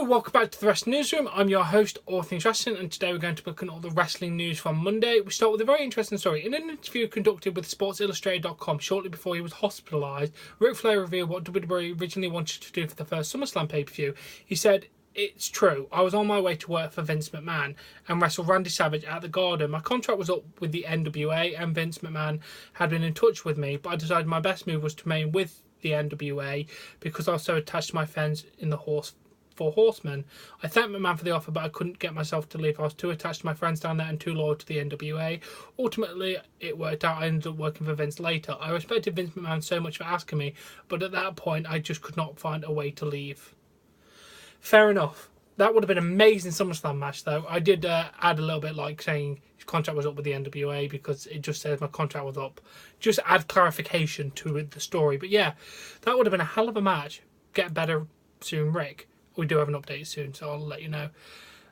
welcome back to the Wrestling Newsroom. I'm your host, All Things Wrestling, and today we're going to look at all the wrestling news from Monday. We start with a very interesting story. In an interview conducted with SportsIllustrated.com shortly before he was hospitalised, Ric Flair revealed what WWE originally wanted to do for the first Summerslam pay-per-view. He said, "It's true, I was on my way to work for Vince McMahon and wrestle Randy Savage at the Garden. My contract was up with the NWA and Vince McMahon had been in touch with me, but I decided my best move was to remain with the NWA because I was so attached to my friends in the Four Horsemen. I thanked McMahon for the offer, but I couldn't get myself to leave. I was too attached to my friends down there and too loyal to the NWA. Ultimately, it worked out. I ended up working for Vince later. I respected Vince McMahon so much for asking me, but at that point, I just could not find a way to leave." Fair enough. That would have been an amazing SummerSlam match, though. I did add a little bit like saying his contract was up with the NWA because it just says my contract was up. Just add clarification to the story. But yeah, that would have been a hell of a match. Get better soon, Rick. We do have an update soon, so I'll let you know.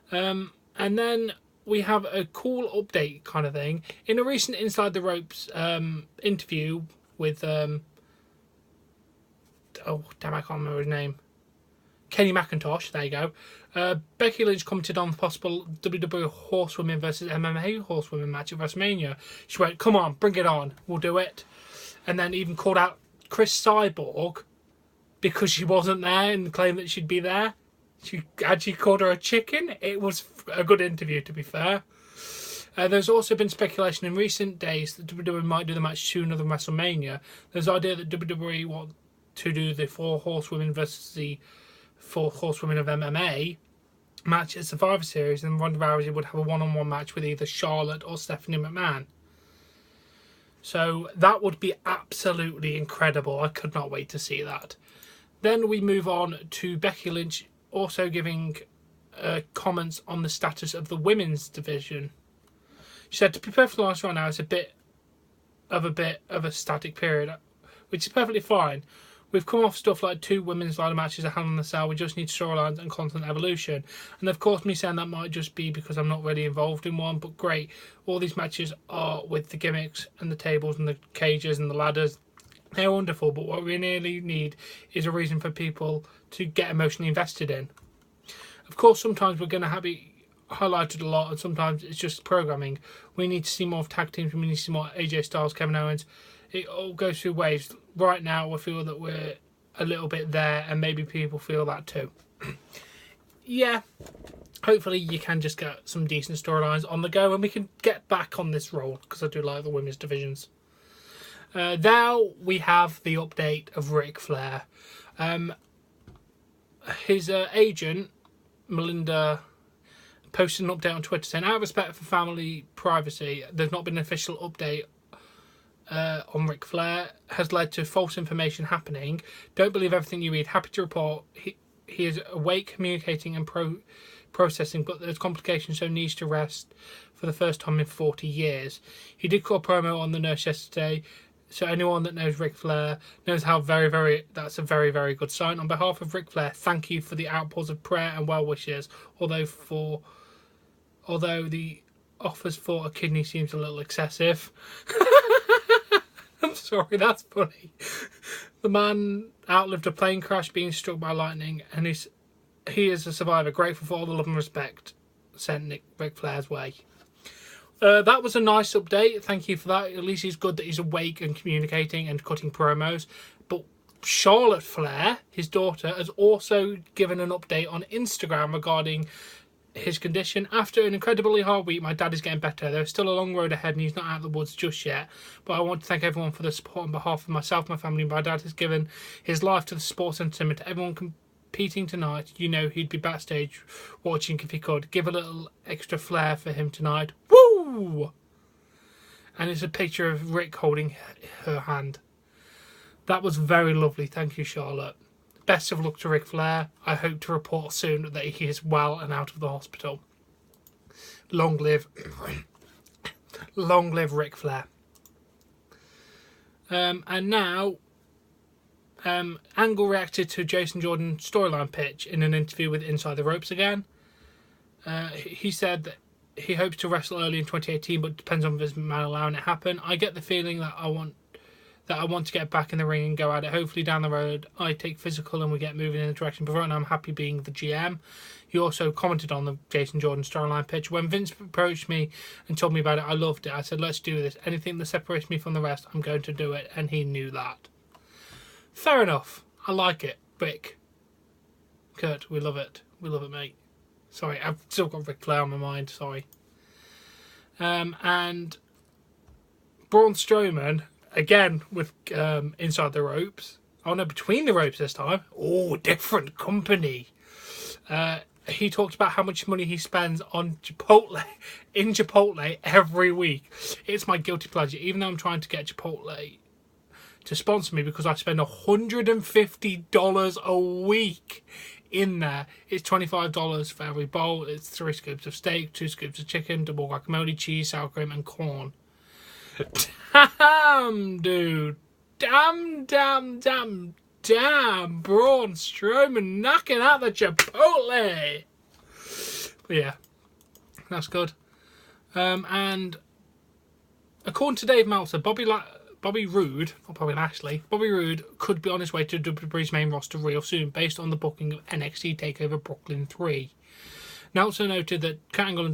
And then we have a cool update kind of thing. In a recent Inside the Ropes interview with... oh, damn, I can't remember his name. Kenny McIntosh, there you go. Becky Lynch commented on the possible WWE Horsewomen versus MMA Horsewomen match at WrestleMania. She went, "Come on, bring it on, we'll do it." And then even called out Chris Cyborg because she wasn't there and claimed that she'd be there. She actually called her a chicken. It was a good interview, to be fair. There's also been speculation in recent days that WWE might do the match sooner than WrestleMania. There's the idea that WWE want to do the Four Horsewomen versus the Four Horsewomen of MMA match at Survivor Series, and Ronda Rousey would have a one-on-one match with either Charlotte or Stephanie McMahon. So that would be absolutely incredible. I could not wait to see that. Then we move on to Becky Lynch also giving comments on the status of the women's division. She said, "To be perfectly honest right now, it's a bit of a static period, which is perfectly fine. We've come off stuff like 2 women's ladder matches at Hell in the Cell. We just need storylines and constant evolution. And of course, me saying that might just be because I'm not really involved in one, but great. All these matches are with the gimmicks and the tables and the cages and the ladders. They're wonderful, but what we really need is a reason for people to get emotionally invested in. Of course, sometimes we're going to be highlighted a lot, and sometimes it's just programming. We need to see more of tag teams. We need to see more AJ Styles, Kevin Owens. It all goes through waves. Right now, we feel that we're a little bit there, and maybe people feel that too." Yeah, hopefully you can just get some decent storylines on the go, and we can get back on this roll, because I do like the women's divisions. Now we have the update of Ric Flair. His agent, Melinda, posted an update on Twitter saying, "Out of respect for family privacy, there's not been an official update on Ric Flair. Has led to false information happening. Don't believe everything you read. Happy to report he is awake, communicating and processing, but there's complications, so needs to rest for the first time in 40 years. He did call promo on the Nurse yesterday, so anyone that knows Ric Flair knows how that's a very, very good sign. On behalf of Ric Flair, thank you for the outpours of prayer and well wishes, although the offers for a kidney seems a little excessive." I'm sorry, that's funny. The man outlived a plane crash being struck by lightning, and he is a survivor. Grateful for all the love and respect sent Ric Flair's way. That was a nice update. Thank you for that. At least he's good that he's awake and communicating and cutting promos. But Charlotte Flair, his daughter, has also given an update on Instagram regarding his condition. "After an incredibly hard week, my dad is getting better. There is still a long road ahead and he's not out of the woods just yet. But I want to thank everyone for the support on behalf of myself, my family. My dad has given his life to the sports entertainment. To everyone competing tonight, you know he'd be backstage watching if he could. Give a little extra flair for him tonight. Woo!" And it's a picture of Rick holding her hand. That was very lovely. Thank you, Charlotte. Best of luck to Ric Flair. I hope to report soon that he is well and out of the hospital. Long live Ric Flair. And now, Angle reacted to Jason Jordan's storyline pitch in an interview with Inside the Ropes again. He said that he hopes to wrestle early in 2018, but depends on Vince McMahon allowing it happen. "I get the feeling that that I want to get back in the ring and go at it. Hopefully down the road I take physical and we get moving in the direction. But right now I'm happy being the GM. He also commented on the Jason Jordan storyline pitch. When Vince approached me and told me about it, I loved it. I said, let's do this. Anything that separates me from the rest, I'm going to do it. And he knew that. Fair enough. I like it. Rick. Kurt, we love it. We love it, mate. Sorry, I've still got Ric Flair on my mind. Sorry. And Braun Strowman, again, with inside the ropes. Oh, no, between the ropes this time. Oh, different company. He talked about how much money he spends on Chipotle, in Chipotle, every week. It's my guilty pleasure, even though I'm trying to get Chipotle to sponsor me because I spend $150 a week in there. It's $25 for every bowl. It's 3 scoops of steak, 2 scoops of chicken, double guacamole, cheese, sour cream, and corn. Damn, dude. Damn. Braun Strowman knocking out the Chipotle. But yeah, that's good. And according to Dave Meltzer, Bobby Roode could be on his way to WWE's main roster real soon, based on the booking of NXT TakeOver Brooklyn 3. Meltzer noted that Kurt Angle and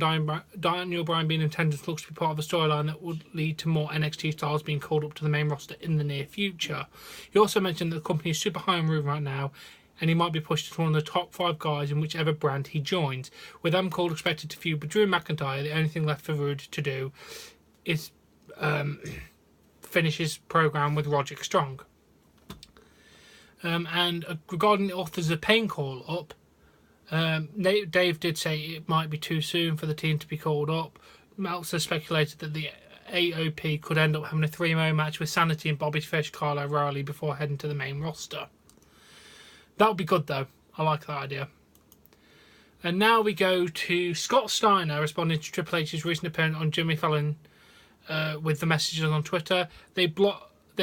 Daniel Bryan being in attendance looks to be part of a storyline that would lead to more NXT stars being called up to the main roster in the near future. He also mentioned that the company is super high on Roode right now, and he might be pushed to one of the top 5 guys in whichever brand he joins. With Adam Cole expected to feud with Drew McIntyre, the only thing left for Roode to do is finish his program with Roderick Strong. And regarding the authors of Pain call-up, Dave did say it might be too soon for the team to be called up. Meltzer speculated that the AOP could end up having a 3-man match with Sanity and Bobby Fish, Kyle O'Reilly before heading to the main roster. That would be good though. I like that idea. And now we go to Scott Steiner responding to Triple H's recent appearance on Jimmy Fallon with the messages on Twitter. They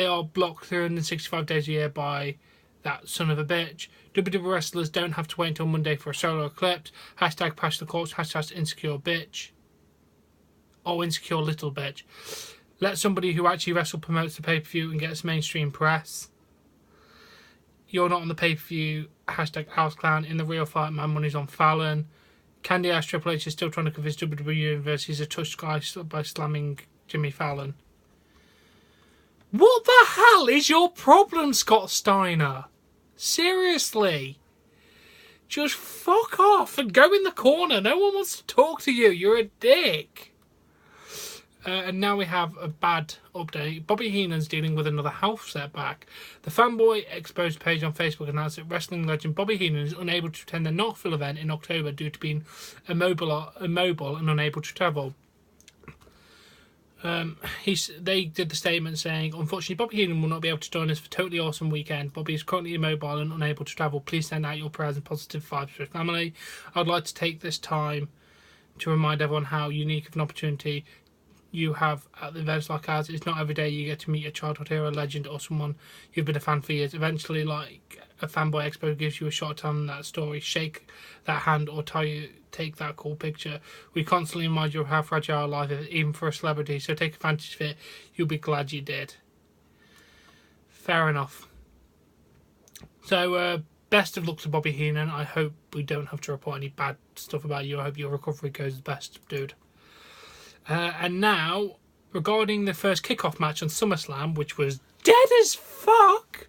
are blocked 365 days a year by that son of a bitch. WWE wrestlers don't have to wait until Monday for a solo eclipse. Hashtag Pass the Corpse. Hashtag Insecure Bitch. Oh, Insecure Little Bitch. Let somebody who actually wrestle promotes the pay-per-view and gets mainstream press. You're not on the pay-per-view. Hashtag House Clown. In the real fight, my money's on Fallon. Candy Ash Triple H is still trying to convince WWE Universe he's a touch guy by slamming Jimmy Fallon. What the hell is your problem, Scott Steiner? Seriously. Just fuck off and go in the corner. No one wants to talk to you. You're a dick. And now we have a bad update. Bobby Heenan's dealing with another health setback. The Fanboy Exposed page on Facebook announced that wrestling legend Bobby Heenan is unable to attend the Knoxville event in October due to being immobile and unable to travel. They did the statement saying, unfortunately, Bobby Heenan will not be able to join us for a totally awesome weekend. Bobby is currently immobile and unable to travel. Please send out your prayers and positive vibes for his family. I'd like to take this time to remind everyone how unique of an opportunity you have at events like ours. It's not every day you get to meet a childhood hero, legend, or someone you've been a fan for years. Eventually, like a Fanboy Expo gives you a shot at telling that story, shake that hand or take that cool picture. We constantly remind you of how fragile life is, even for a celebrity, so take advantage of it. You'll be glad you did. Fair enough. So, best of luck to Bobby Heenan. I hope we don't have to report any bad stuff about you. I hope your recovery goes best, dude. And now, regarding the first kickoff match on SummerSlam, which was dead as fuck,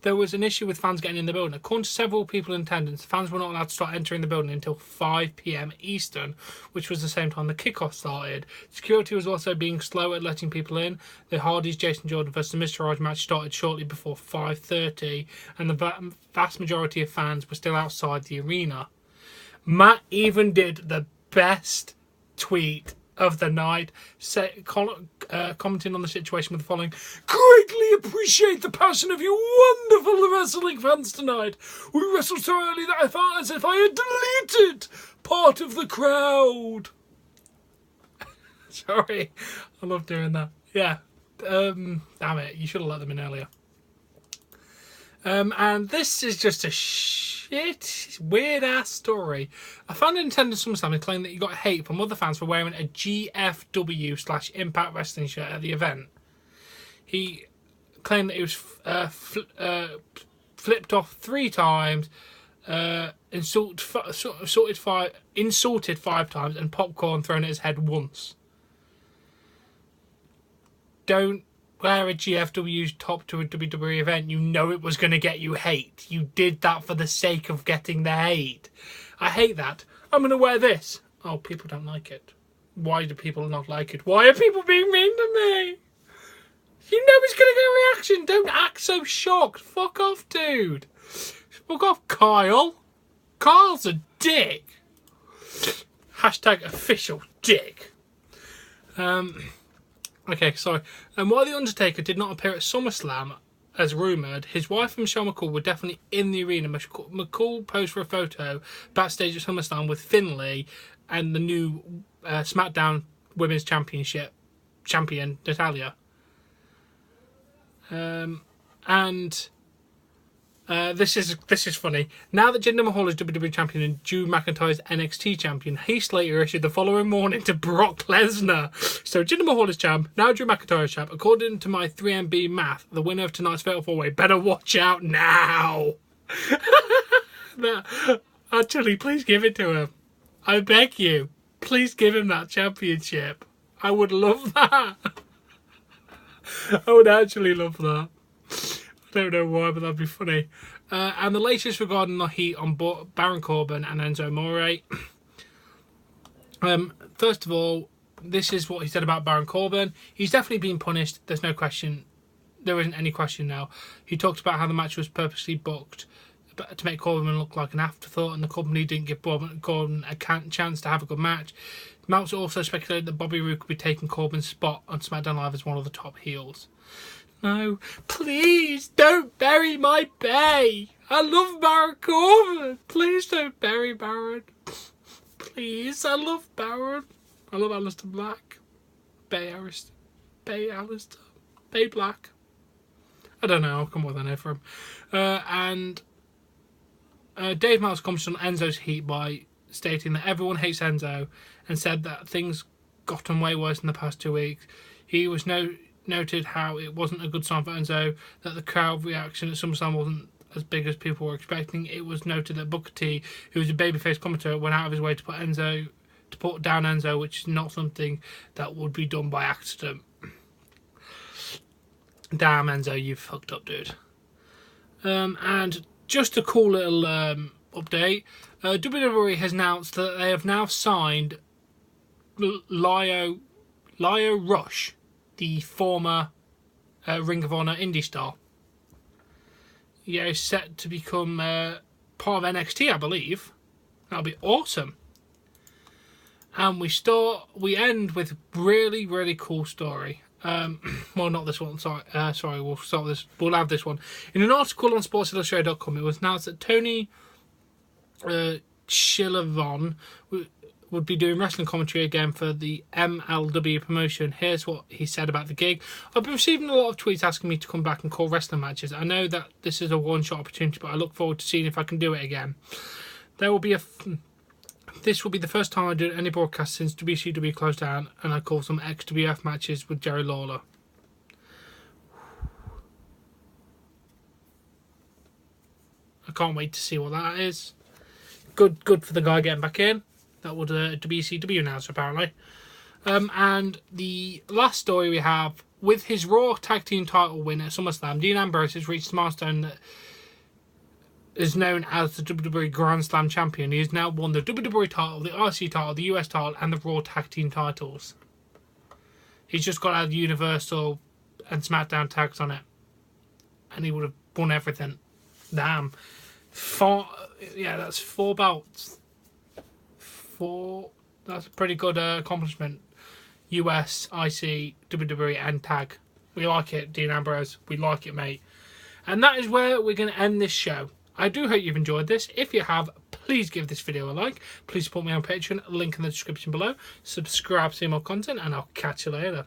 there was an issue with fans getting in the building. According to several people in attendance, fans were not allowed to start entering the building until 5 p.m. Eastern, which was the same time the kickoff started. Security was also being slow at letting people in. The Hardys Jason Jordan vs. The Mr. match started shortly before 5:30, and the vast majority of fans were still outside the arena. Matt even did the best tweet of the night, commenting on the situation with the following: greatly appreciate the passion of you wonderful wrestling fans tonight. We wrestled so early that I felt as if I had deleted part of the crowd. Sorry, I love doing that. Yeah, damn it, you should have let them in earlier. And this is just a weird ass story. A fan in attendance SummerSlam claimed that he got hate from other fans for wearing a GFW/Impact Wrestling shirt at the event. He claimed that he was flipped off 3 times, insulted 5 times, and popcorn thrown at his head once. Don't wear a GFW's top to a WWE event. You know it was going to get you hate. You did that for the sake of getting the hate. I hate that. I'm going to wear this. Oh, people don't like it. Why do people not like it? Why are people being mean to me? You know it's going to get a reaction. Don't act so shocked. Fuck off, dude. Fuck off, Kyle. Kyle's a dick. Hashtag official dick. Okay, sorry. And while The Undertaker did not appear at SummerSlam, as rumoured, his wife and Michelle McCool were definitely in the arena. McCool posed for a photo backstage at SummerSlam with Finlay and the new SmackDown Women's Championship champion, Natalya. This is funny. Now that Jinder Mahal is WWE champion and Drew McIntyre is NXT champion, Heath Slater issued the following morning to Brock Lesnar. So Jinder Mahal is champ, now Drew McIntyre is champ. According to my 3MB math, the winner of tonight's Fatal 4-Way better watch out now. Actually, please give it to him. I beg you. Please give him that championship. I would love that. I would actually love that. I don't know why, but that'd be funny. And the latest regarding the heat on Baron Corbin and Enzo Amore. First of all, this is what he said about Baron Corbin. He's definitely been punished. There's no question. There isn't any question now. He talked about how the match was purposely booked to make Corbin look like an afterthought, and the company didn't give Corbin a chance to have a good match. Meltzer also speculated that Bobby Roode could be taking Corbin's spot on SmackDown Live as one of the top heels. No, please don't bury my Bay. I love Baron Corbin. Please don't bury Baron. Please, I love Baron. I love Aleister Black. Bay Aleister. Bay Black. I don't know. I'll come with an name for him. And Dave Meltzer commented on Enzo's heat by stating that everyone hates Enzo and said that things gotten way worse in the past 2 weeks. He was noted how it wasn't a good sign for Enzo, that the crowd reaction at SummerSlam wasn't as big as people were expecting. It was noted that Booker T, who was a babyface commentator, went out of his way to put down Enzo, which is not something that would be done by accident. Damn, Enzo, you fucked up, dude. And just a cool little update. WWE has announced that they have now signed Lio Rush, the former Ring of Honor indie star. Yeah, he's set to become part of NXT, I believe. That'll be awesome. And we end with really, really cool story. Well, not this one. Sorry, we'll start this. We'll have this one. In an article on SportsIllustrated.com, it was announced that Tony Schiavone would be doing wrestling commentary again for the MLW promotion. Here's what he said about the gig. I've been receiving a lot of tweets asking me to come back and call wrestling matches. I know that this is a one-shot opportunity, but I look forward to seeing if I can do it again. This will be the first time I do any broadcast since WCW closed down, and I call some XWF matches with Jerry Lawler. I can't wait to see what that is. Good for the guy getting back in. That was a WCW announcer, apparently. And the last story we have, with his Raw Tag Team title win at SummerSlam, Dean Ambrose has reached a milestone that is known as the WWE Grand Slam champion. He has now won the WWE title, the IC title, the US title, and the Raw Tag Team titles. He's just got out the Universal and SmackDown tags on it, and he would have won everything. Damn. That's 4 belts. That's a pretty good accomplishment. US, IC, WWE, and tag. We like it, Dean Ambrose. We like it, mate. And that is where we're going to end this show. I do hope you've enjoyed this. If you have, please give this video a like. Please support me on Patreon. Link in the description below. Subscribe to see more content, and I'll catch you later.